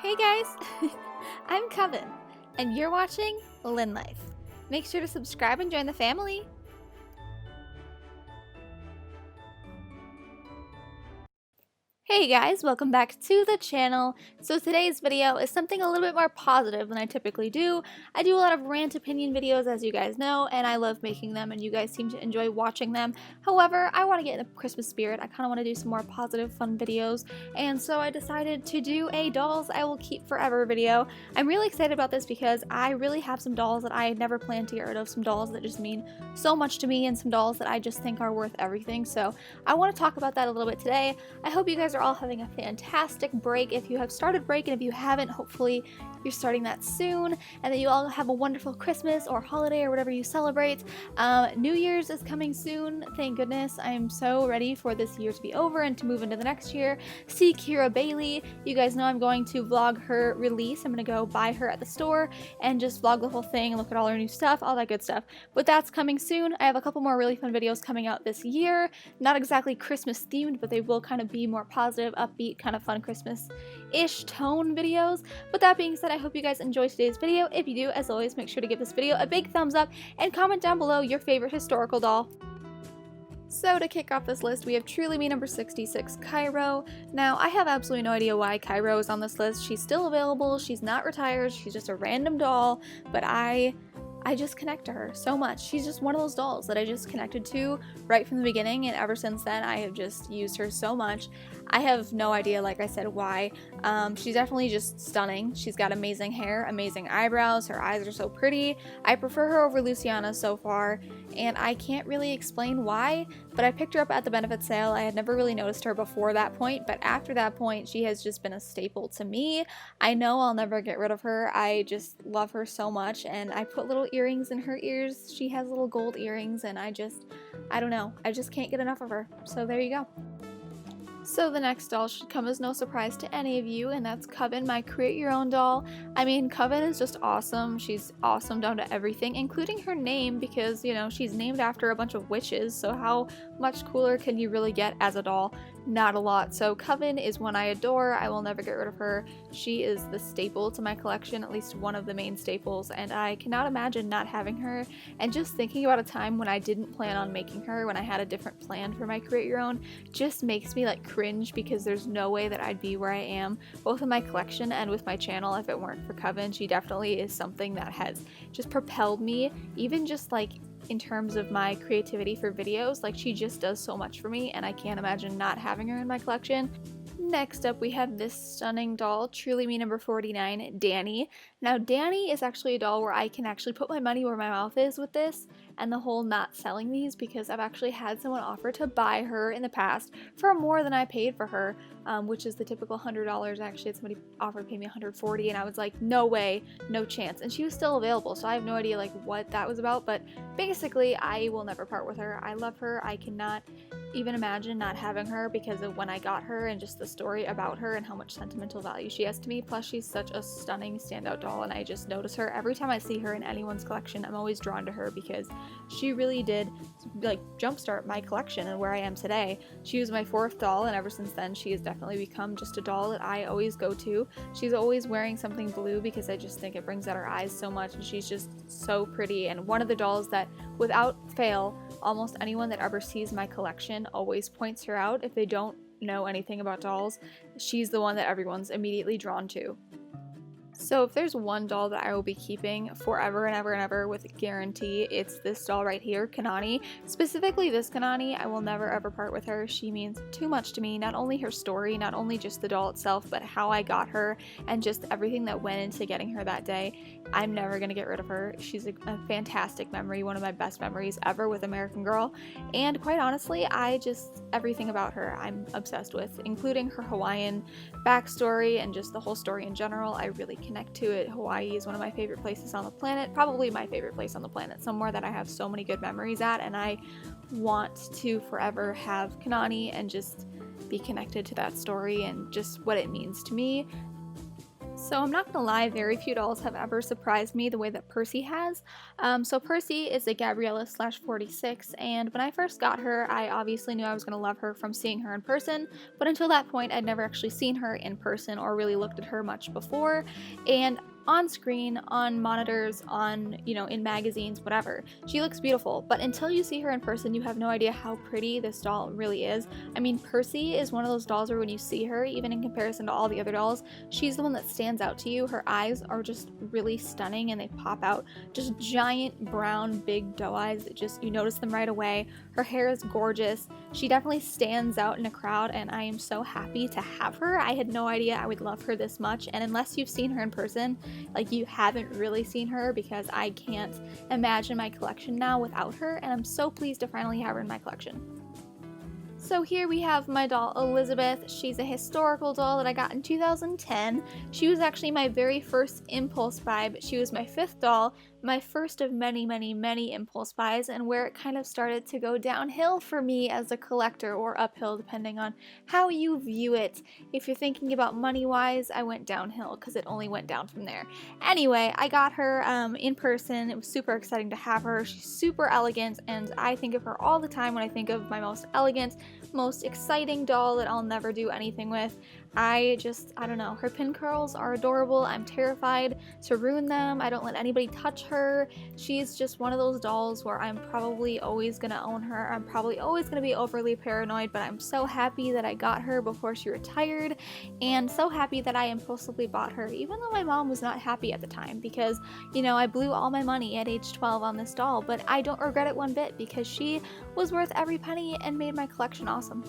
Hey guys, I'm Coven, and you're watching Lynnlife. Make sure to subscribe and join the family. Hey guys, welcome back to the channel. So today's video is something a little bit more positive than I typically do. I do a lot of rant opinion videos, as you guys know, and I love making them, and you guys seem to enjoy watching them. However, I want to get in the Christmas spirit. I kind of want to do some more positive, fun videos, and so I decided to do a dolls I will keep forever video. I'm really excited about this because I really have some dolls that I never planned to get rid of, some dolls that just mean so much to me, and some dolls that I just think are worth everything. So I want to talk about that a little bit today. I hope you guys are all having a fantastic break. If you have started break, and if you haven't, hopefully you're starting that soon, and that you all have a wonderful Christmas or holiday or whatever you celebrate. New Year's is coming soon, thank goodness. I am so ready for this year to be over and to move into the next year. See Kira Bailey. You guys know I'm going to vlog her release. I'm gonna go buy her at the store and just vlog the whole thing, look at all her new stuff, all that good stuff. But that's coming soon. I have a couple more really fun videos coming out this year. Not exactly Christmas themed, but they will kind of be more positive, upbeat, kind of fun Christmas-ish tone videos. But that being said, I hope you guys enjoyed today's video. If you do, as always, make sure to give this video a big thumbs up and comment down below your favorite historical doll. So to kick off this list, we have Truly Me number 66, Cairo. Now, I have absolutely no idea why Cairo is on this list. She's still available, she's not retired, she's just a random doll, but I just connect to her so much. She's just one of those dolls that I just connected to right from the beginning, and ever since then I have just used her so much. I have no idea, like I said, why. She's definitely just stunning. She's got amazing hair, amazing eyebrows, her eyes are so pretty. I prefer her over Luciana so far, and I can't really explain why, but I picked her up at the benefit sale. I had never really noticed her before that point, but after that point she has just been a staple to me. I know I'll never get rid of her. I just love her so much, and I put little earrings in her ears. She has little gold earrings, and I don't know. I just can't get enough of her. So there you go. So the next doll should come as no surprise to any of you, and that's Coven, my create your own doll. I mean, Coven is just awesome. She's awesome down to everything, including her name, because, you know, she's named after a bunch of witches, so how much cooler can you really get as a doll? Not a lot. So Coven is one I adore. I will never get rid of her. She is the staple to my collection, at least one of the main staples, and I cannot imagine not having her. And just thinking about a time when I didn't plan on making her, when I had a different plan for my create your own, just makes me like cringe, because there's no way that I'd be where I am, both in my collection and with my channel, if it weren't for Coven. She definitely is something that has just propelled me, even just like in terms of my creativity for videos. Like, she just does so much for me, and I can't imagine not having her in my collection. Next up, we have this stunning doll, Truly Me number 49, Dani. Now, Dani is actually a doll where I can actually put my money where my mouth is with this, and the whole not selling these, because I've actually had someone offer to buy her in the past for more than I paid for her, which is the typical $100. Actually, had somebody offered to pay me $140, and I was like, no way, no chance. And she was still available, so I have no idea like what that was about, but basically, I will never part with her. I love her. I cannot even imagine not having her because of when I got her and just the story about her and how much sentimental value she has to me. Plus, she's such a stunning standout doll, and I just notice her every time I see her in anyone's collection. I'm always drawn to her because she really did like jumpstart my collection and where I am today. She was my fourth doll, and ever since then she has definitely become just a doll that I always go to. She's always wearing something blue because I just think it brings out her eyes so much, and she's just so pretty, and one of the dolls that without fail almost anyone that ever sees my collection always points her out. If they don't know anything about dolls, she's the one that everyone's immediately drawn to. So if there's one doll that I will be keeping forever and ever and ever with guarantee, it's this doll right here, Kanani. Specifically this Kanani, I will never ever part with her. She means too much to me, not only her story, not only just the doll itself, but how I got her and just everything that went into getting her that day. I'm never gonna get rid of her. She's a fantastic memory, one of my best memories ever with American Girl, and quite honestly, everything about her I'm obsessed with, including her Hawaiian backstory and just the whole story in general. I really connect to it. Hawaii is one of my favorite places on the planet, probably my favorite place on the planet, somewhere that I have so many good memories at, and I want to forever have Kanani and just be connected to that story and just what it means to me. So I'm not gonna lie, very few dolls have ever surprised me the way that Percy has. So Percy is a Gabriella slash 46, and when I first got her, I obviously knew I was gonna love her from seeing her in person, but until that point, I'd never actually seen her in person or really looked at her much before. And on screen, on monitors, on, in magazines, whatever, she looks beautiful, but until you see her in person, you have no idea how pretty this doll really is. I mean, Percy is one of those dolls where when you see her, even in comparison to all the other dolls, she's the one that stands out to you. Her eyes are just really stunning and they pop out, just giant brown big doe eyes that just, you notice them right away. Her hair is gorgeous. She definitely stands out in a crowd, and I am so happy to have her. I had no idea I would love her this much, and unless you've seen her in person, like, you haven't really seen her, because I can't imagine my collection now without her, and I'm so pleased to finally have her in my collection. So here we have my doll Elizabeth. She's a historical doll that I got in 2010. She was actually my very first impulse buy, but she was my 5th doll, my first of many, many, many impulse buys, and where it kind of started to go downhill for me as a collector, or uphill depending on how you view it. If you're thinking about money-wise, I went downhill because it only went down from there. Anyway, I got her in person. It was super exciting to have her. She's super elegant, and I think of her all the time when I think of my most elegant, most exciting doll that I'll never do anything with. I don't know, her pin curls are adorable. I'm terrified to ruin them. I don't let anybody touch her. She's just one of those dolls where I'm probably always gonna own her. I'm probably always gonna be overly paranoid, but I'm so happy that I got her before she retired, and so happy that I impulsively bought her, even though my mom was not happy at the time, because, I blew all my money at age 12 on this doll, but I don't regret it one bit, because she was worth every penny and made my collection awesome.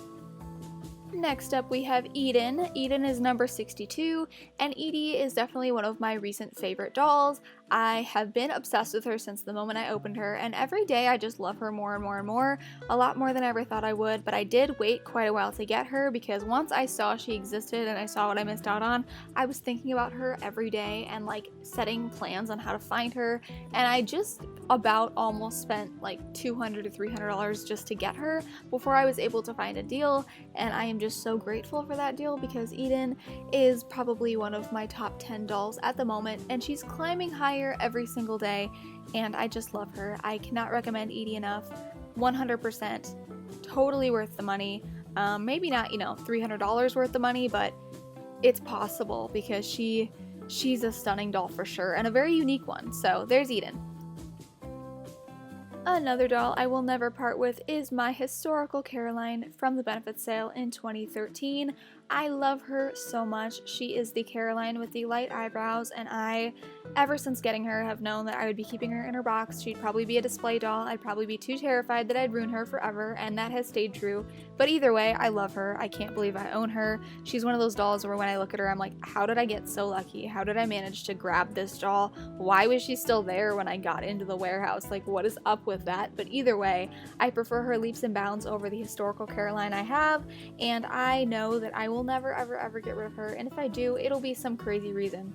Next up we have Eden. Eden is number 62, and Eadi is definitely one of my recent favorite dolls. I have been obsessed with her since the moment I opened her, and every day I just love her more and more and more, a lot more than I ever thought I would, but I did wait quite a while to get her, because once I saw she existed and I saw what I missed out on, I was thinking about her every day and setting plans on how to find her, and I just about almost spent $200 to $300 just to get her before I was able to find a deal, and I am just so grateful for that deal, because Eden is probably one of my top 10 dolls at the moment, and she's climbing higher every single day, and I just love her. I cannot recommend Eadi enough. 100% totally worth the money. Maybe not $300 worth the money, but it's possible, because she's a stunning doll for sure, and a very unique one. So there's Eden. Another doll I will never part with is my historical Caroline from the benefit sale in 2013. I love her so much. She is the Caroline with the light eyebrows, and I, ever since getting her, have known that I would be keeping her in her box. She'd probably be a display doll. I'd probably be too terrified that I'd ruin her forever, and that has stayed true. But either way, I love her. I can't believe I own her. She's one of those dolls where when I look at her, I'm like, how did I get so lucky? How did I manage to grab this doll? Why was she still there when I got into the warehouse? What is up with that? But either way, I prefer her leaps and bounds over the historical Caroline I have, and I know that I will never ever get rid of her, and if I do, it'll be some crazy reason.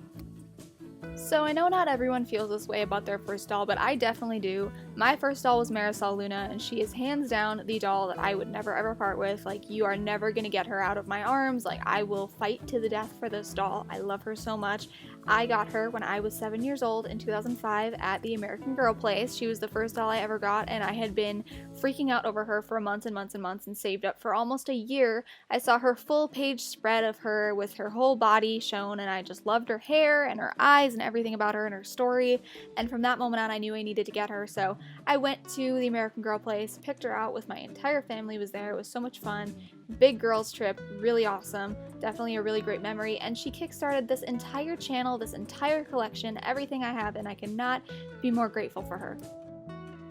So I know not everyone feels this way about their first doll, but I definitely do. My first doll was Marisol Luna, and she is hands down the doll that I would never ever part with. You are never gonna get her out of my arms. I will fight to the death for this doll. I love her so much. I got her when I was 7 years old in 2005 at the American Girl Place. She was the first doll I ever got, and I had been freaking out over her for months and months and months, and saved up for almost a year. I saw her full page spread of her with her whole body shown, and I just loved her hair and her eyes and everything about her and her story, and from that moment on I knew I needed to get her. So I went to the American Girl Place, picked her out with my entire family was there. It was so much fun. Big girls trip, really awesome, definitely a really great memory, and she kickstarted this entire channel, this entire collection, everything I have, and I cannot be more grateful for her.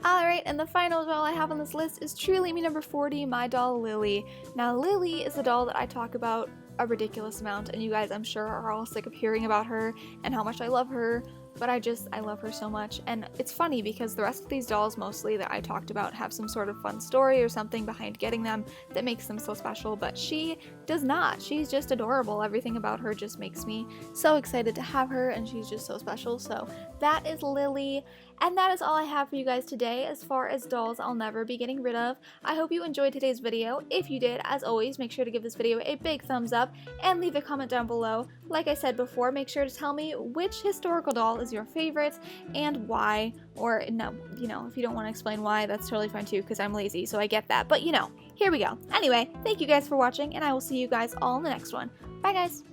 Alright, and the final doll I have on this list is truly me number 40, my doll Lily. Now Lily is a doll that I talk about a ridiculous amount, and you guys I'm sure are all sick of hearing about her and how much I love her, but I love her so much. And it's funny because the rest of these dolls mostly that I talked about have some sort of fun story or something behind getting them that makes them so special, but she does not. She's just adorable. Everything about her just makes me so excited to have her, and she's just so special. So that is Lily. And that is all I have for you guys today as far as dolls I'll never be getting rid of. I hope you enjoyed today's video. If you did, as always, make sure to give this video a big thumbs up and leave a comment down below. Like I said before, make sure to tell me which historical doll is your favorite and why. Or no, if you don't want to explain why, that's totally fine too, because I'm lazy, so I get that. But here we go. Anyway, thank you guys for watching, and I will see you guys all in the next one. Bye guys!